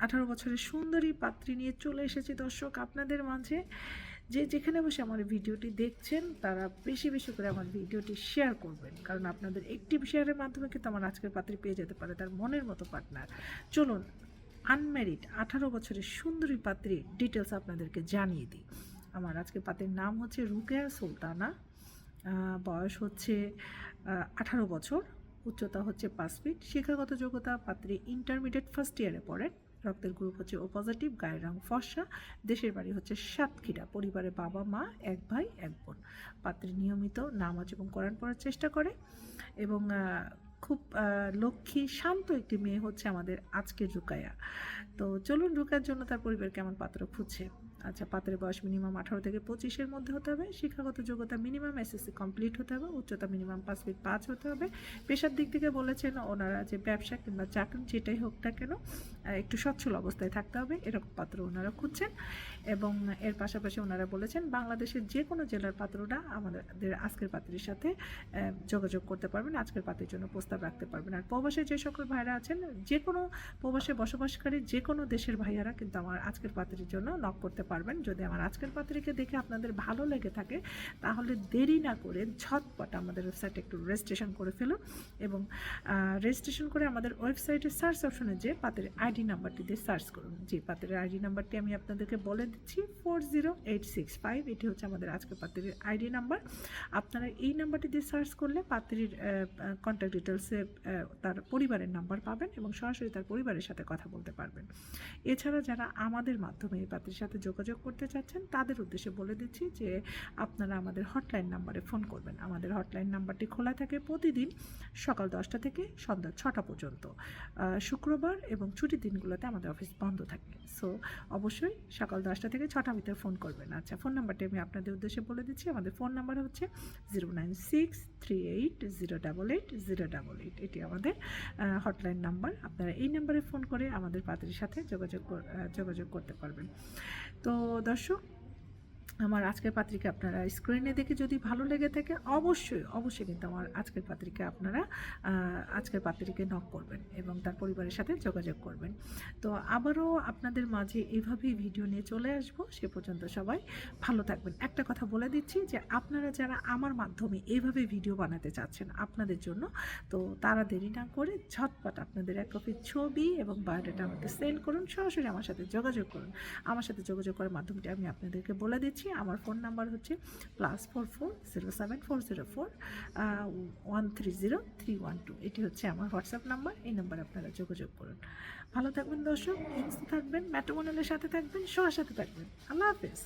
18 বছরের সুন্দরী পাত্রী নিয়ে চলে এসেছি দর্শক আপনাদের মাঝে। যে যেখানে বসে আমার ভিডিওটি দেখছেন তারা বেশি বেশি করে আমার ভিডিওটি শেয়ার করবেন, কারণ আপনাদের একটি শেয়ারের মাধ্যমে কিন্তু আমার আজকের পাত্রী পেয়ে যেতে পারে তার মনের মতো পার্টনার। চলুন আনম্যারিড 18 বছরের সুন্দরী পাত্রীর ডিটেলস আপনাদেরকে জানিয়ে দিই। আমার আজকের পাত্রীর নাম হচ্ছে রুকেয়া সুলতানা, বয়স হচ্ছে 18 বছর, উচ্চতা হচ্ছে 5 ফিট, শিক্ষাগত যোগ্যতা পাত্রী ইন্টারমিডিয়েট ফার্স্ট ইয়ারে পড়েন, রক্তের গ্রুপ হচ্ছে ও পজিটিভ, গায়ের রং ফর্সা, দেশের বাড়ি হচ্ছে সাতক্ষীরা, পরিবারে বাবা মা, এক ভাই এক বোন। পাত্রী নিয়মিত নামাজ এবং কোরআন পড়ার চেষ্টা করে এবং খুব লক্ষ্মী শান্ত একটি মেয়ে হচ্ছে আমাদের আজকের রুকায়া। তো চলুন রুকার জন্য তার পরিবার কেমন পাত্র খুঁজছে। আচ্ছা, পাত্রের বয়স মিনিমাম 18 থেকে 25-এর মধ্যে হতে হবে, শিক্ষাগত যোগ্যতা মিনিমাম এসএসসি কমপ্লিট হতে হবে, উচ্চতা মিনিমাম 5 ফিট 5 হতে হবে। পেশার দিক থেকে বলেছেন ওনারা যে ব্যবসা কিংবা চাকরি যেটাই হোক না কেন একটু সচ্ছল অবস্থায় থাকতে হবে, এরকম পাত্র ওনারা খুঁজছেন। এবং এর পাশাপাশি ওনারা বলেছেন বাংলাদেশের যে কোনো জেলার পাত্ররা আমাদের আজকের পাত্রীর সাথে যোগাযোগ করতে পারবেন, আজকের পাত্রীর জন্য প্রস্তাব রাখতে পারবেন। আর প্রবাসে যে সকল ভাইরা আছেন, যে কোনো প্রবাসে বসবাসকারী যে কোনো দেশের ভাইয়ারা কিন্তু আমার আজকের পাত্রীর জন্য নক করতে পারবেন। যদি আমার আজকের পাত্রীকে দেখে আপনাদের ভালো লেগে থাকে তাহলে দেরি না করে ঝটপট আমাদের ওয়েবসাইটে একটু রেজিস্ট্রেশন করে ফেলুন এবং রেজিস্ট্রেশন করে আমাদের ওয়েবসাইটে সার্চ অপশনে যে পাত্রের আইডি নাম্বারটি দিয়ে সার্চ করুন। যে পাত্রের আইডি নাম্বারটি আমি আপনাদেরকে বলে দিচ্ছি 40865, এটি হচ্ছে আমাদের আজকের পাত্রের আইডি নাম্বার। আপনারা এই নাম্বারটি দিয়ে সার্চ করলে পাত্রীর কন্ট্যাক্ট ডিটেলসে তার পরিবারের নাম্বার পাবেন এবং সরাসরি তার পরিবারের সাথে কথা বলতে পারবেন। এছাড়া যারা আমাদের মাধ্যমে এই পাত্রীর সাথে যোগাযোগ করতে চাচ্ছেন তাদের উদ্দেশ্যে বলে দিচ্ছি যে আপনারা আমাদের হটলাইন নাম্বারে ফোন করবেন। আমাদের হটলাইন নাম্বারটি খোলা থাকে প্রতিদিন সকাল 10টা থেকে সন্ধ্যা 6টা পর্যন্ত। শুক্রবার এবং ছুটির দিনগুলোতে আমাদের অফিস বন্ধ থাকে। সো অবশ্যই সকাল 10টা থেকে 6টার ভিতরে ফোন করবেন। আচ্ছা, ফোন নাম্বারটি আমি আপনাদের উদ্দেশ্যে বলে দিচ্ছি। আমাদের ফোন নাম্বার হচ্ছে 09638088088। এটি আমাদের হটলাইন নাম্বার। আপনারা এই নাম্বারে ফোন করে আমাদের পাত্রীর সাথে যোগাযোগ করতে পারবেন। তো দর্শক, আমার আজকের পাত্রিকা আপনারা স্ক্রিনে দেখে যদি ভালো লেগে থাকে অবশ্যই কিন্তু আমার আজকের পাত্রিকা আপনারা আজকের পাত্রীকে নক করবেন এবং তার পরিবারের সাথে যোগাযোগ করবেন। তো আবারও আপনাদের মাঝে এইভাবেই ভিডিও নিয়ে চলে আসব। সে পর্যন্ত সবাই ভালো থাকবেন। একটা কথা বলে দিচ্ছি যে আপনারা যারা আমার মাধ্যমে এইভাবে ভিডিও বানাতে চাচ্ছেন আপনাদের জন্য, তো তারা দেরি না করে ঝটপট আপনাদের এক কপি ছবি এবং বায়োডাটা আমাকে সেন্ড করুন, সরাসরি আমার সাথে যোগাযোগ করুন। আমার সাথে যোগাযোগ করার মাধ্যমটি আমি আপনাদেরকে বলে দিচ্ছি। আমার ফোন নাম্বার হচ্ছে +4407404130 এটি হচ্ছে আমার হোয়াটসঅ্যাপ নাম্বার। এই নাম্বারে আপনারা যোগাযোগ করুন। ভালো থাকবেন দর্শক, সুস্থ থাকবেন, ম্যাট্রিমোনিয়ালের সাথে থাকবেন, সবার সাথে থাকবেন। আল্লাহ হাফেজ।